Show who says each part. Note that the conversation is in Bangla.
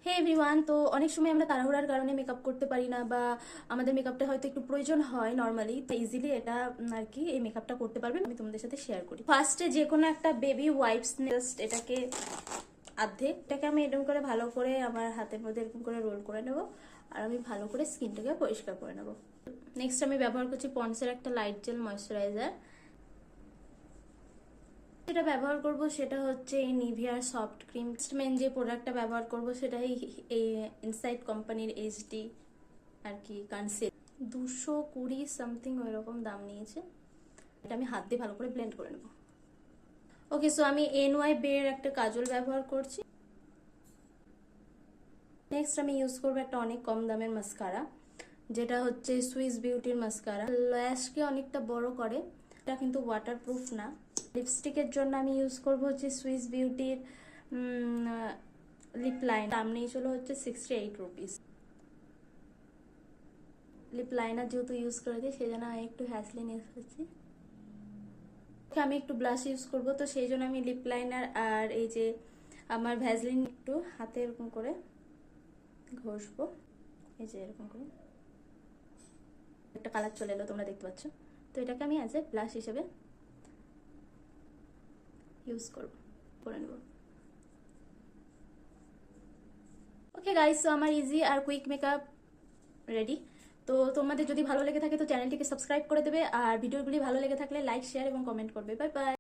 Speaker 1: হে এভরিওয়ান, তো অনেক সময় আমরা তাড়াহুড়ার কারণে মেকআপ করতে পারি না, বা আমাদের মেকআপটা হয়তো একটু প্রয়োজন হয় নর্মালি, তো ইজিলি এটা আর কি এই মেকআপটা করতে পারবে। আমি তোমাদের সাথে শেয়ার করি। ফার্স্টে যে কোনো একটা বেবি ওয়াইপস জাস্ট এটাকে এটাকে আমি এরকম করে ভালো করে আমার হাতের মধ্যে এরকম করে রোল করে নেব, আর আমি ভালো করে স্কিনটাকে পরিষ্কার করে নেব। নেক্সট আমি ব্যবহার করছি পন্ডসের একটা লাইট জেল ময়শ্চারাইজার। যেটা ব্যবহার করব সেটা হচ্ছে এই নিভিয়ার সফট ক্রিম। মেন যে প্রোডাক্টটা ব্যবহার করব সেটা এই ইনসাইড কোম্পানির এইচডি আর কি কনসিল, 220 সামথিং ওইরকম দাম নিয়েছে। এটা আমি হাত দিয়ে ভালো করে ব্লেন্ড করে নেব। ওকে, সো আমি এনওয়াই বের একটা কাজল ব্যবহার করছি। নেক্সট আমি ইউজ করবো একটা অনেক কম দামের মাস্কারা, যেটা হচ্ছে সুইস বিউটির মাস্কারা। ল্যাশকে অনেকটা বড় করে, এটা কিন্তু ওয়াটারপ্রুফ না। লিপস্টিকের জন্য আমি ইউজ করবো হচ্ছে সুইস বিউটির লিপ লাইন, দাম নিয়েছিল হচ্ছে 68 রুপিস। লিপ লাইনার যেহেতু ইউজ করে দিই সেই জন্য আমি একটু হ্যাসলিন ইউজ করছি। আমি একটু ব্লাশ ইউজ করবো, তো সেই জন্য আমি লিপ লাইনার আর এই যে আমার ভ্যাসলিন একটু হাতে এরকম করে ঘষবো, এই যে এরকম করে একটা কালার চলে এলো, তোমরা দেখতে পাচ্ছ। তো এটাকে আমি অ্যাজ এ ব্লাশ হিসেবে ইউজ করবো, করে নেব। ওকে গাইস, তো আমার ইজি আর কুইক মেকআপ রেডি। তো তোমাদের যদি ভালো লেগে থাকে তো চ্যানেলটিকে সাবস্ক্রাইব করে দেবে, আর ভিডিওগুলি ভালো লেগে থাকলে লাইক, শেয়ার এবং কমেন্ট করবে। Bye bye.